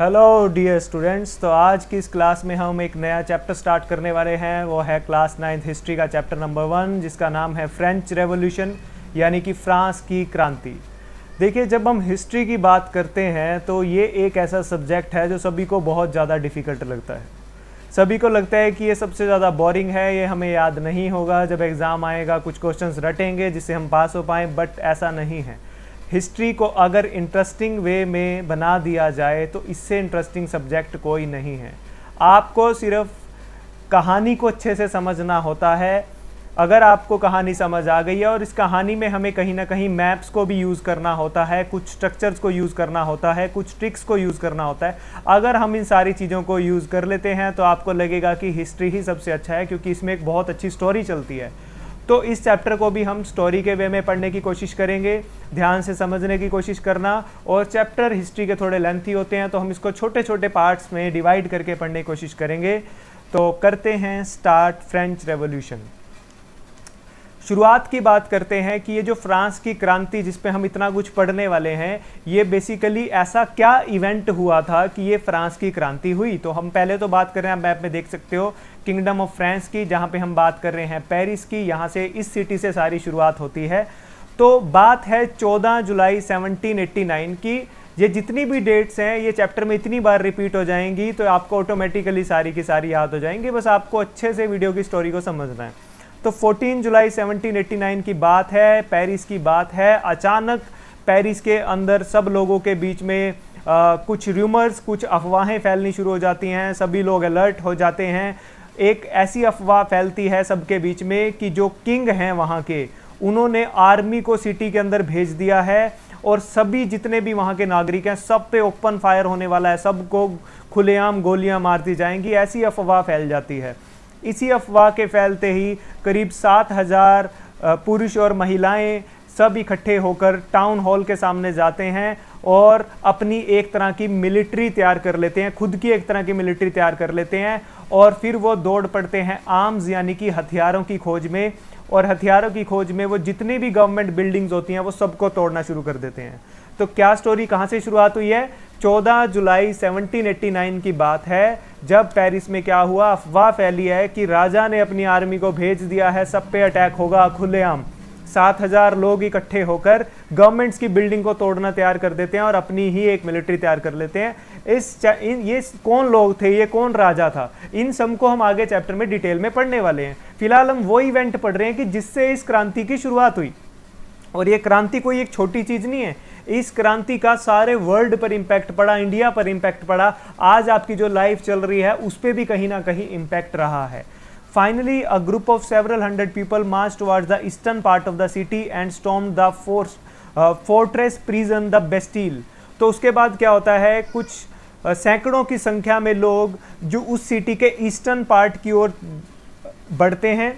Hello dear students. तो आज की इस क्लास में हम एक नया चैप्टर स्टार्ट करने वाले हैं। वो है क्लास 9th हिस्ट्री का चैप्टर नंबर 1, जिसका नाम है फ्रेंच रेवोल्यूशन, यानी कि फ्रांस की क्रांति। देखिए, जब हम हिस्ट्री की बात करते हैं तो ये एक ऐसा सब्जेक्ट है जो सभी को बहुत ज़्यादा डिफ़िकल्ट लगता है। सभी को लगता है कि ये सबसे ज़्यादा बोरिंग है, ये हमें याद नहीं होगा, जब एग्ज़ाम आएगा कुछ क्वेश्चंस रटेंगे जिससे हम पास हो पाएँ, बट ऐसा नहीं है। हिस्ट्री को अगर इंटरेस्टिंग वे में बना दिया जाए तो इससे इंटरेस्टिंग सब्जेक्ट कोई नहीं है। आपको सिर्फ कहानी को अच्छे से समझना होता है। अगर आपको कहानी समझ आ गई है और इस कहानी में हमें कहीं ना कहीं मैप्स को भी यूज़ करना होता है, कुछ स्ट्रक्चर्स को यूज़ करना होता है, कुछ ट्रिक्स को यूज़ करना होता है, अगर हम इन सारी चीज़ों को यूज़ कर लेते हैं तो आपको लगेगा कि हिस्ट्री ही सबसे अच्छा है, क्योंकि इसमें एक बहुत अच्छी स्टोरी चलती है। तो इस चैप्टर को भी हम स्टोरी के वे में पढ़ने की कोशिश करेंगे, ध्यान से समझने की कोशिश करना। और चैप्टर हिस्ट्री के थोड़े लेंथी होते हैं तो हम इसको छोटे छोटे पार्ट्स में डिवाइड करके पढ़ने की कोशिश करेंगे। तो करते हैं स्टार्ट फ्रेंच रेवोल्यूशन। शुरुआत की बात करते हैं कि ये जो फ्रांस की क्रांति जिस पे हम इतना कुछ पढ़ने वाले हैं, ये बेसिकली ऐसा क्या इवेंट हुआ था कि ये फ्रांस की क्रांति हुई। तो हम पहले तो बात कर रहे हैं, आप मैप में देख सकते हो, किंगडम ऑफ फ्रांस की, जहाँ पे हम बात कर रहे हैं पेरिस की। यहाँ से, इस सिटी से सारी शुरुआत होती है। तो बात है 14 जुलाई 1789 की। ये जितनी भी डेट्स हैं ये चैप्टर में इतनी बार रिपीट हो जाएंगी तो आपको ऑटोमेटिकली सारी की सारी याद हो जाएंगी, बस आपको अच्छे से वीडियो की स्टोरी को समझना है। तो 14 जुलाई 1789 की बात है, पेरिस की बात है। अचानक पेरिस के अंदर सब लोगों के बीच में कुछ र्यूमर्स, कुछ अफवाहें फैलनी शुरू हो जाती हैं। सभी लोग अलर्ट हो जाते हैं। एक ऐसी अफवाह फैलती है सबके बीच में कि जो किंग हैं वहाँ के, उन्होंने आर्मी को सिटी के अंदर भेज दिया है और सभी जितने भी वहाँ के नागरिक हैं सब पे ओपन फायर होने वाला है, सबको खुलेआम गोलियाँ मार दी जाएंगी, ऐसी अफवाह फैल जाती है। इसी अफवाह के फैलते ही करीब 7000 पुरुष और महिलाएं सब इकट्ठे होकर टाउन हॉल के सामने जाते हैं और अपनी एक तरह की मिलिट्री तैयार कर लेते हैं, खुद की एक तरह की मिलिट्री तैयार कर लेते हैं। और फिर वो दौड़ पड़ते हैं आर्म्स यानी कि हथियारों की खोज में। और हथियारों की खोज में वो जितनी भी गवर्नमेंट बिल्डिंग्स होती हैं वो सबको तोड़ना शुरू कर देते हैं। तो क्या स्टोरी कहाँ से शुरुआत हुई है? 14 जुलाई 1789 की बात है, जब पेरिस में क्या हुआ, अफवाह फैली है कि राजा ने अपनी आर्मी को भेज दिया है, सब पे अटैक होगा खुलेआम। 7000 लोग इकट्ठे होकर गवर्नमेंट्स की बिल्डिंग को तोड़ना तैयार कर देते हैं और अपनी ही एक मिलिट्री तैयार कर लेते हैं। ये कौन लोग थे, ये कौन राजा था, इन सब को हम आगे चैप्टर में डिटेल में पढ़ने वाले हैं। फिलहाल हम वो इवेंट पढ़ रहे हैं कि जिससे इस क्रांति की शुरुआत हुई। और ये क्रांति कोई एक छोटी चीज नहीं है, इस क्रांति का सारे वर्ल्ड पर इंपैक्ट पड़ा, इंडिया पर इंपैक्ट पड़ा। आज आपकी जो लाइफ चल रही है उस पर भी कहीं ना कहीं इंपैक्ट रहा है। Finally, a group of several hundred people marched towards the eastern part of the city and stormed the fortress prison the Bastille। तो उसके बाद क्या होता है, कुछ सैकड़ों की संख्या में लोग जो उस सिटी के ईस्टर्न पार्ट की ओर बढ़ते हैं।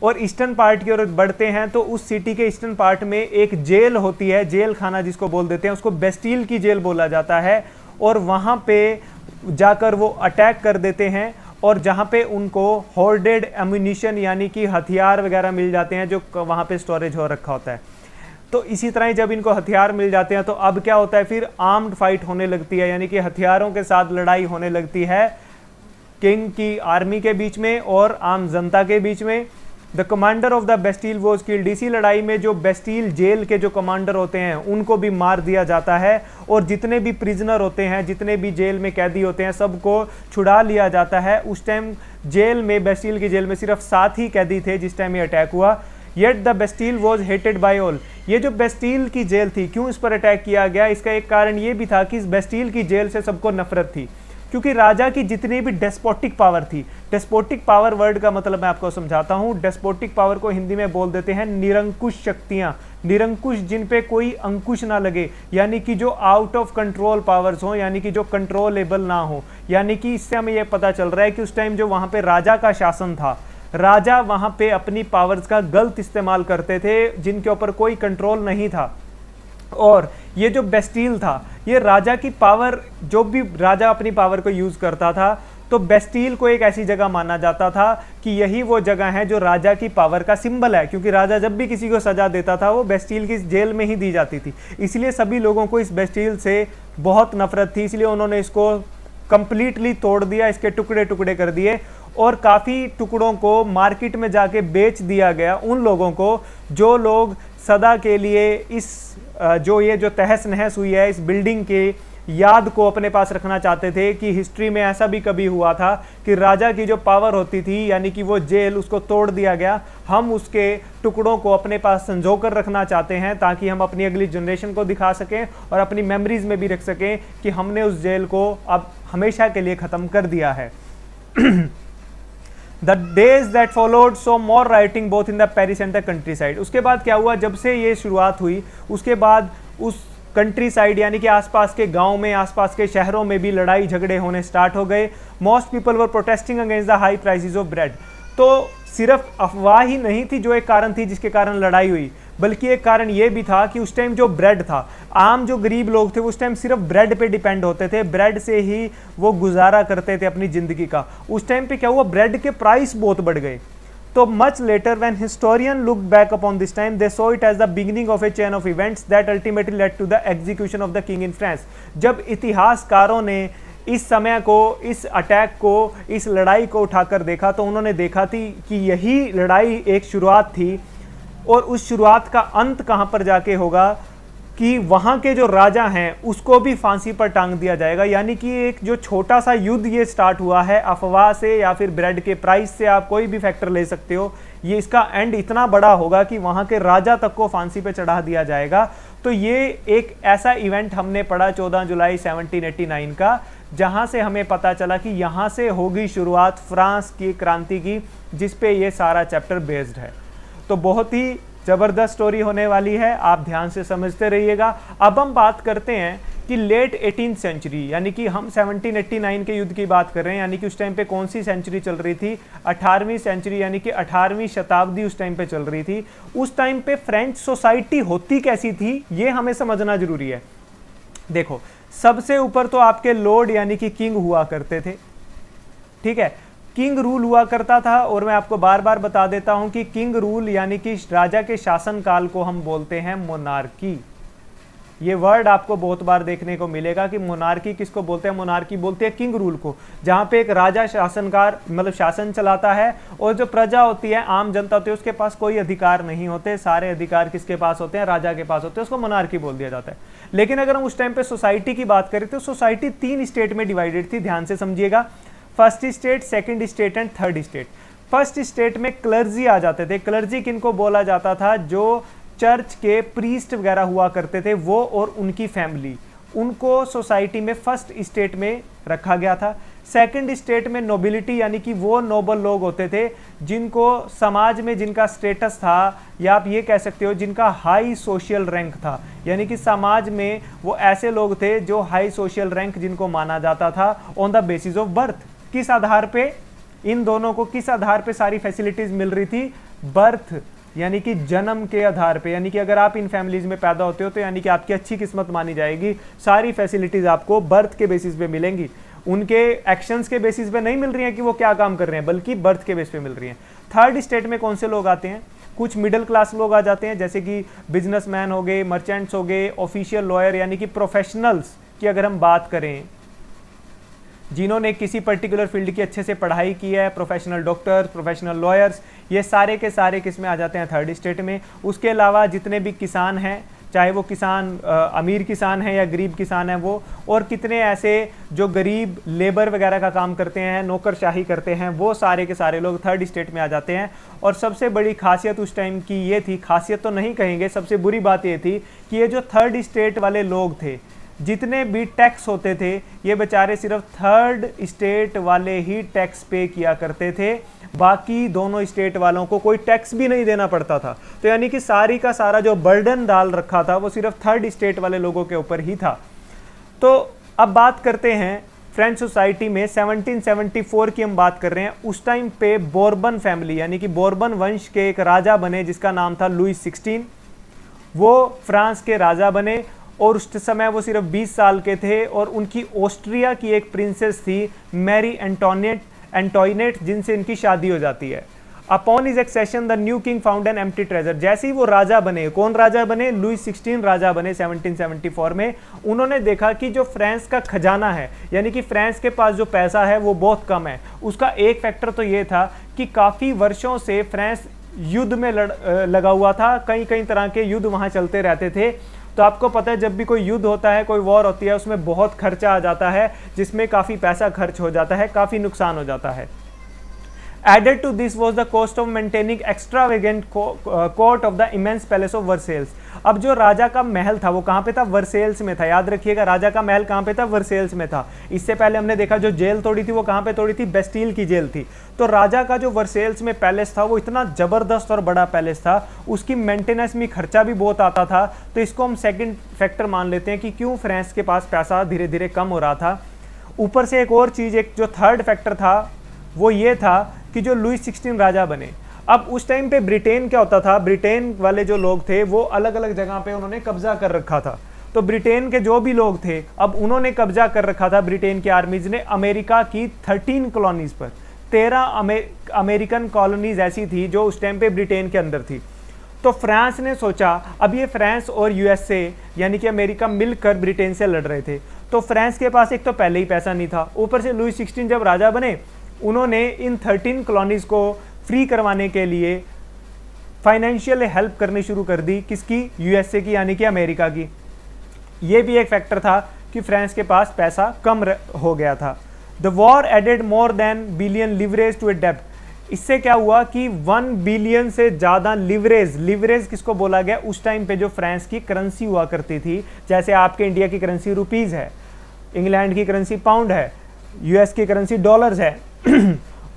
और ईस्टर्न पार्ट की ओर बढ़ते हैं तो उस सिटी के ईस्टर्न पार्ट में एक जेल होती है, जेल खाना जिसको बोल देते हैं, उसको बेस्टील की जेल बोला जाता है। और वहाँ पे जाकर वो अटैक कर देते हैं और जहाँ पे उनको होर्डेड एम्यूनिशन यानी कि हथियार वगैरह मिल जाते हैं जो वहाँ पे स्टोरेज हो रखा होता है। तो इसी तरह ही जब इनको हथियार मिल जाते हैं तो अब क्या होता है, फिर आर्म्ड फाइट होने लगती है, यानी कि हथियारों के साथ लड़ाई होने लगती है किंग की आर्मी के बीच में और आम जनता के बीच में। The commander of the Bastille was killed. इसी लड़ाई में जो बेस्टील जेल के जो कमांडर होते हैं उनको भी मार दिया जाता है और जितने भी प्रिजनर होते हैं, जितने भी जेल में कैदी होते हैं, सबको छुड़ा लिया जाता है। उस टाइम जेल में, बेस्टील की जेल में सिर्फ 7 ही कैदी थे जिस टाइम ये अटैक हुआ। Yet the Bastille was hated by all. ये जो बेस्टील की जेल थी, क्यों इस पर अटैक किया गया, इसका एक कारण ये भी था कि इस बेस्टील की जेल से सबको नफरत थी, क्योंकि राजा की जितनी भी डेस्पोटिक पावर थी। डेस्पोटिक पावर वर्ड का मतलब मैं आपको समझाता हूँ। डेस्पोटिक पावर को हिंदी में बोल देते हैं निरंकुश शक्तियाँ, निरंकुश जिन पे कोई अंकुश ना लगे, यानी कि जो आउट ऑफ कंट्रोल पावर्स हो, यानी कि जो कंट्रोलेबल ना हो। यानी कि इससे हमें यह पता चल रहा है कि उस टाइम जो वहाँ पे राजा का शासन था, राजा वहाँ पे अपनी पावर्स का गलत इस्तेमाल करते थे जिनके ऊपर कोई कंट्रोल नहीं था। और ये जो बेस्टील था, ये राजा की पावर, जो भी राजा अपनी पावर को यूज़ करता था तो बेस्टील को एक ऐसी जगह माना जाता था कि यही वो जगह है जो राजा की पावर का सिंबल है, क्योंकि राजा जब भी किसी को सजा देता था वो बेस्टील की जेल में ही दी जाती थी। इसलिए सभी लोगों को इस बेस्टील से बहुत नफरत थी, इसलिए उन्होंने इसको कंप्लीटली तोड़ दिया, इसके टुकड़े टुकड़े कर दिए और काफ़ी टुकड़ों को मार्केट में जाके बेच दिया गया उन लोगों को जो लोग सदा के लिए इस जो तहस नहस हुई है इस बिल्डिंग के याद को अपने पास रखना चाहते थे कि हिस्ट्री में ऐसा भी कभी हुआ था कि राजा की जो पावर होती थी यानी कि वो जेल, उसको तोड़ दिया गया। हम उसके टुकड़ों को अपने पास संजो कर रखना चाहते हैं ताकि हम अपनी अगली जनरेशन को दिखा सकें और अपनी मेमोरीज में भी रख सकें कि हमने उस जेल को अब हमेशा के लिए ख़त्म कर दिया है। The days that followed saw more rioting both in the Paris and the countryside। उसके बाद क्या हुआ, जब से ये शुरुआत हुई उसके बाद उस कंट्री साइड यानी कि आसपास के गांव में, आसपास के शहरों में भी लड़ाई झगड़े होने स्टार्ट हो गए। Most people were protesting against the high prices of bread. तो सिर्फ अफवाह ही नहीं थी जो एक कारण थी जिसके कारण लड़ाई हुई, बल्कि एक कारण ये भी था कि उस टाइम जो ब्रेड था, आम जो गरीब लोग थे उस टाइम सिर्फ ब्रेड पे डिपेंड होते थे, ब्रेड से ही वो गुजारा करते थे अपनी ज़िंदगी का। उस टाइम पे क्या हुआ, ब्रेड के प्राइस बहुत बढ़ गए। तो much later when historian look back upon this time they saw it as the beginning of a chain of events that ultimately led to the execution of the king in France. जब इतिहासकारों ने इस समय को, इस attack को, इस लड़ाई को उठाकर देखा तो उन्होंने देखा थी कि यही लड़ाई एक शुरुआत थी और उस शुरुआत का अंत कहाँ पर जाके होगा कि वहाँ के जो राजा हैं उसको भी फांसी पर टांग दिया जाएगा। यानी कि एक जो छोटा सा युद्ध ये स्टार्ट हुआ है अफवाह से या फिर ब्रेड के प्राइस से, आप कोई भी फैक्टर ले सकते हो, ये इसका एंड इतना बड़ा होगा कि वहाँ के राजा तक को फांसी पे चढ़ा दिया जाएगा। तो ये एक ऐसा इवेंट हमने पढ़ा 14 जुलाई 1789 का, जहाँ से हमें पता चला कि यहाँ से होगी शुरुआत फ्रांस की क्रांति की, जिस पे ये सारा चैप्टर बेस्ड है। तो बहुत ही ज़बरदस्त स्टोरी होने वाली है, आप ध्यान से समझते रहिएगा। अब हम बात करते हैं कि लेट 18th सेंचुरी, यानी कि हम 1789 के युद्ध की बात कर रहे हैं, यानी कि उस टाइम पे कौन सी सेंचुरी चल रही थी, 18वीं सेंचुरी, यानी कि 18वीं शताब्दी उस टाइम पे चल रही थी। उस टाइम पे फ्रेंच सोसाइटी होती कैसी थी ये हमें समझना जरूरी है। देखो, सबसे ऊपर तो आपके लॉर्ड यानी कि किंग हुआ करते थे, ठीक है, किंग रूल हुआ करता था। और मैं आपको बार बार बता देता हूं कि किंग रूल यानी कि राजा के शासन काल को हम बोलते हैं मोनार्की। ये वर्ड आपको बहुत बार देखने को मिलेगा कि मोनार्की किसको बोलते हैं, मोनार्की बोलते हैं किंग रूल को, जहां पे एक राजा शासनकार मतलब शासन चलाता है और जो प्रजा होती है, आम जनता होती है, उसके पास कोई अधिकार नहीं होते, सारे अधिकार किसके पास होते हैं, राजा के पास होते हैं, उसको मोनार्की बोल दिया जाता है। लेकिन अगर हम उस टाइम पे सोसाइटी की बात करें तो सोसाइटी 3 स्टेट में डिवाइडेड थी, ध्यान से समझिएगा, first state, second state and third state. First state में क्लर्जी आ जाते थे। क्लर्जी किनको बोला जाता था, जो चर्च के प्रीस्ट वगैरह हुआ करते थे, वो और उनकी फैमिली, उनको सोसाइटी में फर्स्ट स्टेट में रखा गया था। सेकंड स्टेट में नोबिलिटी यानी कि वो नोबल लोग होते थे जिनको समाज में जिनका स्टेटस था, या आप ये कह सकते हो जिनका हाई सोशल रैंक था, यानी कि समाज में वो ऐसे लोग थे जो हाई सोशल रैंक जिनको माना जाता था on the basis of birth. किस आधार पे, इन दोनों को किस आधार पे सारी फैसिलिटीज मिल रही थी, बर्थ यानी कि जन्म के आधार पे, यानी कि अगर आप इन फैमिलीज में पैदा होते हो तो यानी कि आपकी अच्छी किस्मत मानी जाएगी, सारी फैसिलिटीज आपको बर्थ के बेसिस पे मिलेंगी, उनके एक्शंस के बेसिस पे नहीं मिल रही हैं कि वो क्या काम कर रहे हैं, बल्कि बर्थ के बेस पे मिल रही हैं। थर्ड स्टेट में कौन से लोग आते हैं, कुछ मिडिल क्लास लोग आ जाते हैं, जैसे कि बिजनेसमैन हो गए, मर्चेंट्स हो गए, ऑफिशियल लॉयर यानी कि प्रोफेशनल्स की अगर हम बात करें, जिन्होंने किसी पर्टिकुलर फील्ड की अच्छे से पढ़ाई की है, प्रोफेशनल डॉक्टर्स, प्रोफेशनल लॉयर्स, ये सारे के सारे किस में आ जाते हैं, थर्ड स्टेट में। उसके अलावा जितने भी किसान हैं, चाहे वो किसान अमीर किसान है या गरीब किसान है वो, और कितने ऐसे जो गरीब लेबर वगैरह का काम करते हैं, नौकरशाही करते हैं, वो सारे के सारे लोग थर्ड स्टेट में आ जाते हैं। और सबसे बड़ी खासियत उस टाइम की ये थी, खासियत तो नहीं कहेंगे, सबसे बुरी बात ये थी कि ये जो थर्ड स्टेट वाले लोग थे, जितने भी टैक्स होते थे, ये बेचारे सिर्फ थर्ड स्टेट वाले ही टैक्स पे किया करते थे, बाकी दोनों स्टेट वालों को कोई टैक्स भी नहीं देना पड़ता था। तो यानी कि सारी का सारा जो बर्डन डाल रखा था वो सिर्फ थर्ड स्टेट वाले लोगों के ऊपर ही था। तो अब बात करते हैं फ्रेंच सोसाइटी में 1774 की हम बात कर रहे हैं। उस टाइम पे बोर्बन फैमिली यानी कि बोर्बन वंश के एक राजा बने जिसका नाम था लुई 16। वो फ्रांस के राजा बने और उस समय वो सिर्फ 20 साल के थे, और उनकी ऑस्ट्रिया की एक प्रिंसेस थी मैरी एंटोइनेट, जिनसे इनकी शादी हो जाती है। Upon his accession the new king found an empty treasure. जैसे ही वो राजा बने, कौन राजा बने? लुई 16 राजा बने 1774 में। उन्होंने देखा कि जो फ्रांस का खजाना है, यानी कि फ्रांस के पास जो पैसा है वो बहुत कम है। उसका एक फैक्टर तो ये था कि काफ़ी वर्षों से फ्रांस युद्ध में लगा हुआ था, कई कई तरह के युद्ध वहाँ चलते रहते थे। तो आपको पता है जब भी कोई युद्ध होता है, कोई वॉर होती है, उसमें बहुत खर्चा आ जाता है, जिसमें काफ़ी पैसा खर्च हो जाता है, काफ़ी नुकसान हो जाता है। Added to this was the cost of maintaining extravagant court of the immense palace of Versailles। अब जो राजा का महल था वो कहाँ पे था? वर्सेल्स में था। याद रखिएगा, राजा का महल कहाँ पे था? वर्सेल्स में था। इससे पहले हमने देखा जो जेल तोड़ी थी वो कहाँ पे तोड़ी थी? बेस्टील की जेल थी। तो राजा का जो वर्सेल्स में पैलेस था वो इतना जबरदस्त और बड़ा पैलेस था, उसकी मेंटेनेंस में खर्चा भी बहुत आता था। तो इसको हम सेकेंड फैक्टर मान लेते हैं कि क्यों फ्रांस के पास पैसा धीरे धीरे कम हो रहा था। ऊपर से एक और चीज़, एक जो थर्ड फैक्टर था वो ये था कि जो लुई 16 राजा बने, अब उस टाइम पे ब्रिटेन क्या होता था, ब्रिटेन वाले जो लोग थे वो अलग अलग जगह पे उन्होंने कब्जा कर रखा था। तो ब्रिटेन के जो भी लोग थे, अब उन्होंने कब्जा कर रखा था, ब्रिटेन की आर्मीज ने, अमेरिका की 13 कॉलोनीज पर। 13 अमेरिकन कॉलोनीज ऐसी थी जो उस टाइम पे ब्रिटेन के अंदर थी। तो फ्रांस ने सोचा, अब ये फ्रांस और यूएसए यानी कि अमेरिका मिलकर ब्रिटेन से लड़ रहे थे। तो फ्रांस के पास एक तो पहले ही पैसा नहीं था, ऊपर से लुई 16 जब राजा बने, उन्होंने इन 13 कॉलोनीज को फ्री करवाने के लिए फाइनेंशियल हेल्प करनी शुरू कर दी। किसकी? यूएसए की, यानी कि अमेरिका की। ये भी एक फैक्टर था कि फ्रांस के पास पैसा कम हो गया था। The war added more than billion leverage to a डेब्ट। इससे क्या हुआ कि 1 बिलियन से ज़्यादा लिवरेज किसको बोला गया? उस टाइम पे जो फ्रांस की करेंसी हुआ करती थी, जैसे आपके इंडिया की करेंसी रुपीज़ है, इंग्लैंड की करेंसी पाउंड है, यूएस की करेंसी डॉलर्स है।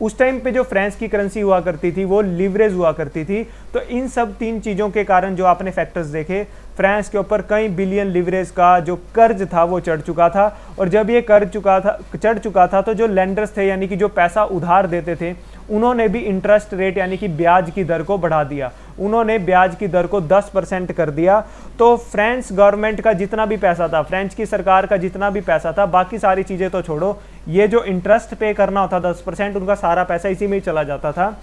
उस टाइम पे जो फ्रांस की करेंसी हुआ करती थी वो लिवरेज हुआ करती थी। तो इन सब 3 चीज़ों के कारण जो आपने फैक्टर्स देखे, फ्रांस के ऊपर कई बिलियन लिवरेज का जो कर्ज था वो चढ़ चुका था। और जब ये चढ़ चुका था तो जो लेंडर्स थे, यानी कि जो पैसा उधार देते थे, उन्होंने भी इंटरेस्ट रेट यानी कि ब्याज की दर को बढ़ा दिया। उन्होंने ब्याज की दर को 10% कर दिया। तो फ्रांस गवर्नमेंट का जितना भी पैसा था, फ्रेंच की सरकार का जितना भी पैसा था, बाकी सारी चीज़ें तो छोड़ो, ये जो इंटरेस्ट पे करना होता 10%, उनका सारा पैसा इसी में ही चला जाता था।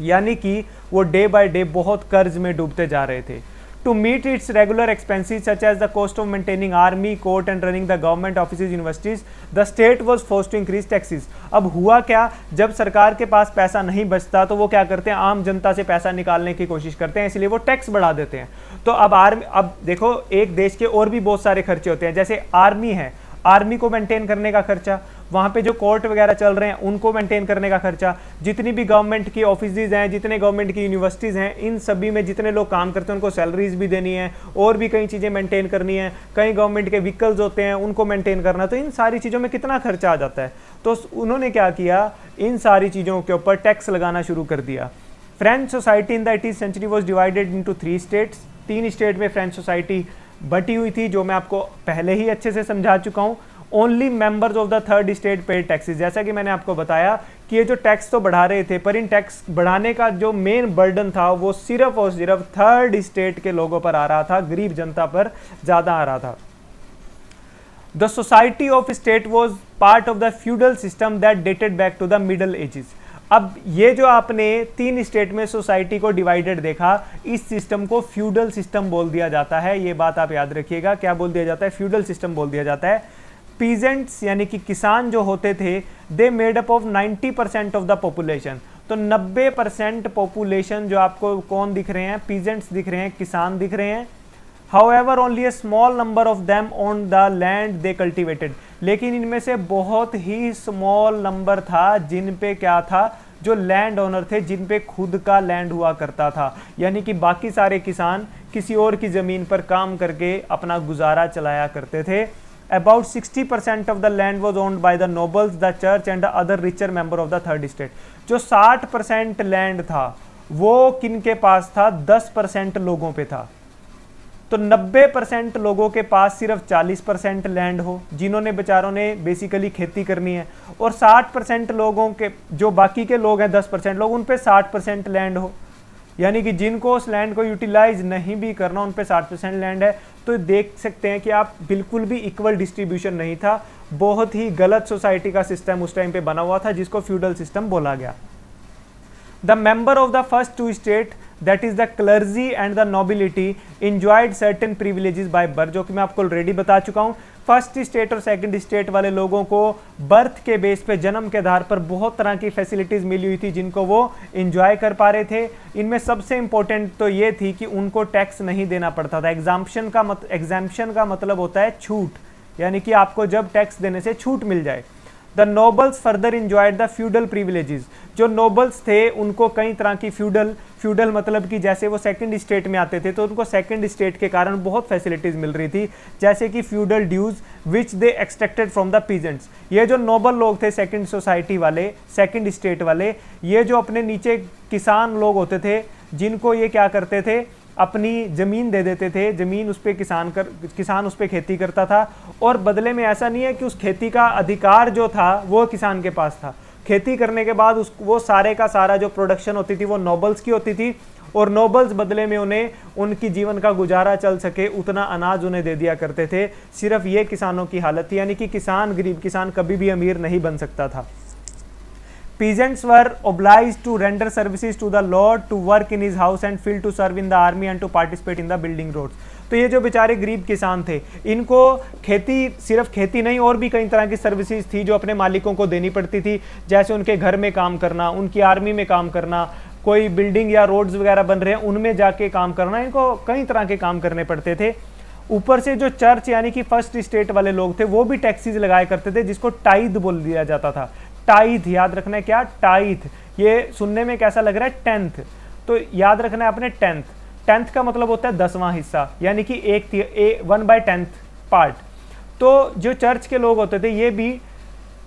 यानी कि वो डे बाय डे बहुत कर्ज में डूबते जा रहे थे। To meet its regular expenses such as the cost of maintaining army, court and running the government offices, universities, the state was forced to increase taxes। अब हुआ क्या, जब सरकार के पास पैसा नहीं बचता तो वो क्या करते हैं? आम जनता से पैसा निकालने की कोशिश करते हैं, इसलिए वो टैक्स बढ़ा देते हैं। तो अब देखो, एक देश के और भी बहुत सारे खर्चे होते हैं, जैसे आर्मी है, आर्मी को मेंटेन करने का खर्चा, वहाँ पे जो कोर्ट वगैरह चल रहे हैं उनको मेंटेन करने का खर्चा, जितनी भी गवर्नमेंट की ऑफिसेज हैं, जितने गवर्नमेंट की यूनिवर्सिटीज़ हैं, इन सभी में जितने लोग काम करते हैं उनको सैलरीज भी देनी है, और भी कई चीज़ें मेंटेन करनी है, कई गवर्नमेंट के व्हीकल्स होते हैं उनको मेंटेन करना। तो इन सारी चीज़ों में कितना खर्चा आ जाता है। तो उन्होंने क्या किया, इन सारी चीज़ों के ऊपर टैक्स लगाना शुरू कर दिया। French society in the 18th century was divided into 3 states. 3 state में फ्रेंच सोसाइटी बटी हुई थी, जो मैं आपको पहले ही अच्छे से समझा चुका हूँ। Only members of the 3rd state paid taxes. जैसा कि मैंने आपको बताया कि ये जो टैक्स तो बढ़ा रहे थे, पर इन टैक्स बढ़ाने का जो मेन बर्डन था वो सिर्फ और सिर्फ 3rd स्टेट के लोगों पर आ रहा था, गरीब जनता पर ज़्यादा आ रहा था। The society of state was part of the feudal system that dated back to the middle ages. अब ये जो आपने 3 स्टेट में सोसाइटी को डिवाइडेड देखा, इस सिस्टम को फ्यूडल सिस्टम बोल दिया जाता है। ये बात आप याद रखिएगा, क्या बोल दिया जाता है? फ्यूडल सिस्टम बोल दिया जाता है। पीजेंट्स यानी कि किसान जो होते थे, they made up of 90% of the population. तो 90% पॉपुलेशन जो आपको कौन दिख रहे हैं? पीजेंट्स दिख रहे हैं, किसान दिख रहे हैं। However, only a small number of them owned the land they cultivated। लेकिन इनमें से बहुत ही स्मॉल नंबर था जिन पे क्या था, जो लैंड ओनर थे, जिन पे खुद का लैंड हुआ करता था। यानी कि बाकी सारे किसान किसी और की ज़मीन पर काम करके अपना गुजारा चलाया करते थे। About 60% of the land was owned by the nobles, the church and the other richer member of the 3rd state। जो 60% लैंड था वो किन के पास था? 10% लोगों पे था। तो 90% लोगों के पास सिर्फ 40% लैंड हो, जिन्होंने बेचारों ने बेसिकली खेती करनी है, और 60% लोगों के, जो बाकी के लोग हैं 10% लोग, उन पे 60% लैंड हो। यानी कि जिनको उस लैंड को यूटिलाइज नहीं भी करना, उन पे 60% लैंड है। तो देख सकते हैं कि आप बिल्कुल भी इक्वल डिस्ट्रीब्यूशन नहीं था, बहुत ही गलत सोसाइटी का सिस्टम उस टाइम पे बना हुआ था, जिसको फ्यूडल सिस्टम बोला गया। The member of the first two state, that is the clergy and the nobility, enjoyed certain privileges by birth, जो कि मैं आपको ऑलरेडी बता चुका हूं। फर्स्ट स्टेट और सेकंड स्टेट वाले लोगों को बर्थ के बेस पे, जन्म के आधार पर बहुत तरह की फैसिलिटीज मिली हुई थी जिनको वो इंजॉय कर पा रहे थे। इनमें सबसे इंपॉर्टेंट तो ये थी कि उनको टैक्स नहीं देना पड़ता था। एग्जाम्पशन का मतलब होता है छूट, यानी कि आपको जब टैक्स देने से छूट मिल जाए। The nobles further enjoyed the feudal privileges, जो नोबल्स थे उनको कई तरह की फ्यूडल मतलब कि जैसे वो सेकंड स्टेट में आते थे तो उनको सेकंड स्टेट के कारण बहुत फैसिलिटीज मिल रही थी, जैसे कि feudal dues which they extracted from the peasants. ये जो नोबल लोग थे सेकंड सोसाइटी वाले, सेकंड स्टेट वाले, ये जो अपने नीचे किसान लोग होते थे, जिनको ये क्या करते थे, अपनी जमीन दे देते थे, जमीन उस पर किसान उस पर खेती करता था, और बदले में ऐसा नहीं है कि उस खेती का अधिकार जो था वो किसान के पास था। खेती करने के बाद वो सारे का सारा जो प्रोडक्शन होती थी वो नोबल्स की होती थी, और नोबल्स बदले में उन्हें उनकी जीवन का गुजारा चल सके उतना अनाज उन्हें दे दिया करते थे। सिर्फ ये किसानों की हालत थी, यानी कि किसान, गरीब किसान कभी भी अमीर नहीं बन सकता था। Peasants were obliged to render services to the lord, to work in his house and field, to serve in the army and to participate in the building roads। तो ये जो बेचारे गरीब किसान थे, इनको खेती, सिर्फ खेती नहीं और भी कई तरह की सर्विसेज थी जो अपने मालिकों को देनी पड़ती थी, जैसे उनके घर में काम करना, उनकी आर्मी में काम करना, कोई बिल्डिंग या रोड्स वगैरह बन रहे हैं उनमें जाके काम करना, इनको कई तरह के काम करने पड़ते थे। ऊपर से जो चर्च यानी कि फर्स्ट स्टेट वाले लोग थे वो भी टैक्सेस लगाया करते थे, जिसको टाइथ बोल दिया जाता था। टाइथ याद रखना है, क्या टाइथ, ये सुनने में कैसा लग रहा है, टेंथ, तो याद रखना है आपने टेंथ। टेंथ का मतलब होता है 10वां हिस्सा, यानी कि 1/10 पार्ट। तो जो चर्च के लोग होते थे ये भी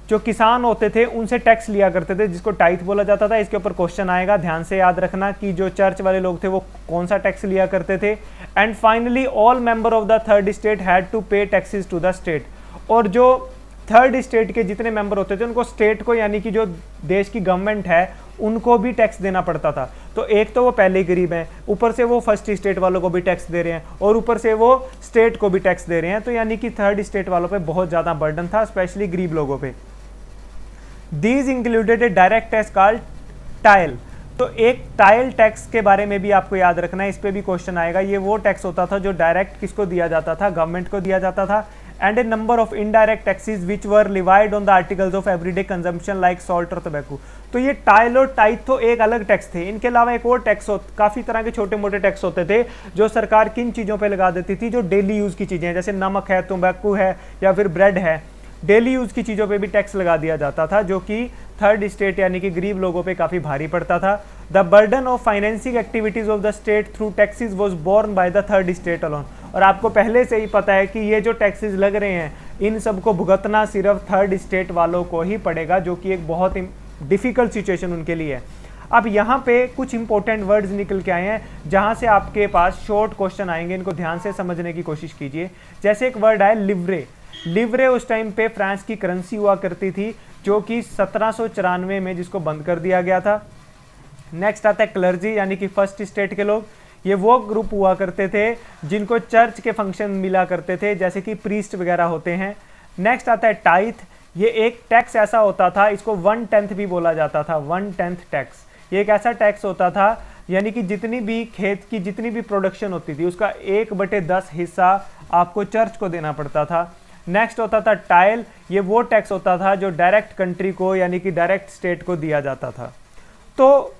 जो किसान होते थे उनसे टैक्स लिया करते थे, जिसको टाइथ बोला जाता था। इसके ऊपर क्वेश्चन आएगा, ध्यान से याद रखना कि जो चर्च वाले लोग थे वो कौन सा टैक्स लिया करते थे। And finally all member of the third state had to pay taxes to the state, और जो थर्ड स्टेट के जितने मेंबर होते थे उनको स्टेट को, यानी कि जो देश की गवर्नमेंट है उनको भी टैक्स देना पड़ता था। तो एक तो वो पहले ही गरीब हैं, ऊपर से वो फर्स्ट स्टेट वालों को भी टैक्स दे रहे हैं, और ऊपर से वो स्टेट को भी टैक्स दे रहे हैं, तो यानी कि थर्ड स्टेट वालों पे बहुत ज़्यादा बर्डन था, स्पेशली गरीब लोगों पे। These included A direct tax called tile. तो एक टाइल टैक्स के बारे में भी आपको याद रखना है, इस पे भी क्वेश्चन आएगा। ये वो टैक्स होता था जो डायरेक्ट किसको दिया जाता था, गवर्नमेंट को दिया जाता था। And A number of indirect taxes which were levied on the articles of everyday consumption like salt और टोबैको। तो ये टाइल और टाइथ तो एक अलग टैक्स थे, इनके अलावा एक और टैक्स काफ़ी तरह के छोटे मोटे टैक्स होते थे जो सरकार किन चीज़ों पे लगा देती थी, जो डेली यूज़ की चीज़ें हैं, जैसे नमक है, तंबाकू है, या फिर ब्रेड है, डेली यूज़ की चीज़ों पे भी टैक्स लगा दिया जाता था, जो कि थर्ड स्टेट यानी कि गरीब लोगों पे काफ़ी भारी पड़ता था। The burden of financing activities of the state through taxes was borne by the third state alone. और आपको पहले से ही पता है कि ये जो टैक्सेस लग रहे हैं इन सबको भुगतना सिर्फ थर्ड स्टेट वालों को ही पड़ेगा, जो कि एक बहुत ही डिफ़िकल्ट सिचुएशन उनके लिए है। अब यहाँ पे कुछ इंपॉर्टेंट वर्ड्स निकल के आए हैं जहाँ से आपके पास शॉर्ट क्वेश्चन आएंगे, इनको ध्यान से समझने की कोशिश कीजिए। जैसे एक वर्ड है लिवरे। लिवरे उस टाइम पे फ्रांस की करेंसी हुआ करती थी, जो कि 1794 में जिसको बंद कर दिया गया था। नेक्स्ट आता है क्लर्जी, यानी कि फर्स्ट स्टेट के लोग। ये वो ग्रुप हुआ करते थे जिनको चर्च के फंक्शन मिला करते थे, जैसे कि प्रीस्ट वगैरह होते हैं। नेक्स्ट आता है टाइथ। ये एक टैक्स ऐसा होता था, इसको 1/10 भी बोला जाता था, 1/10 टैक्स। ये एक ऐसा टैक्स होता था यानी कि जितनी भी खेत की जितनी भी प्रोडक्शन होती थी उसका 1/10 हिस्सा आपको चर्च को देना पड़ता था। नेक्स्ट होता था टाइल। ये वो टैक्स होता था जो डायरेक्ट कंट्री को यानी कि डायरेक्ट स्टेट को दिया जाता था। तो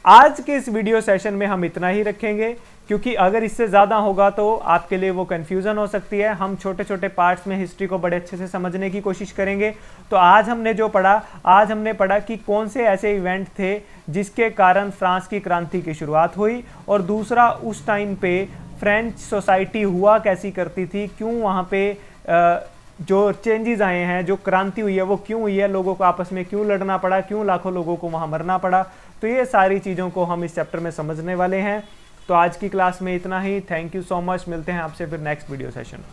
आज के इस वीडियो सेशन में हम इतना ही रखेंगे, क्योंकि अगर इससे ज़्यादा होगा तो आपके लिए वो कन्फ्यूज़न हो सकती है। हम छोटे छोटे पार्ट्स में हिस्ट्री को बड़े अच्छे से समझने की कोशिश करेंगे। तो आज हमने जो पढ़ा, आज हमने पढ़ा कि कौन से ऐसे इवेंट थे जिसके कारण फ्रांस की क्रांति की शुरुआत हुई, और दूसरा उस टाइम पे फ्रेंच सोसाइटी हुआ कैसी करती थी, क्यों वहाँ पे जो चेंजेस आए हैं, जो क्रांति हुई है वो क्यों हुई है, लोगों को आपस में क्यों लड़ना पड़ा, क्यों लाखों लोगों को वहाँ मरना पड़ा। तो ये सारी चीज़ों को हम इस चैप्टर में समझने वाले हैं। तो आज की क्लास में इतना ही। Thank you so much. मिलते हैं आपसे फिर नेक्स्ट वीडियो सेशन।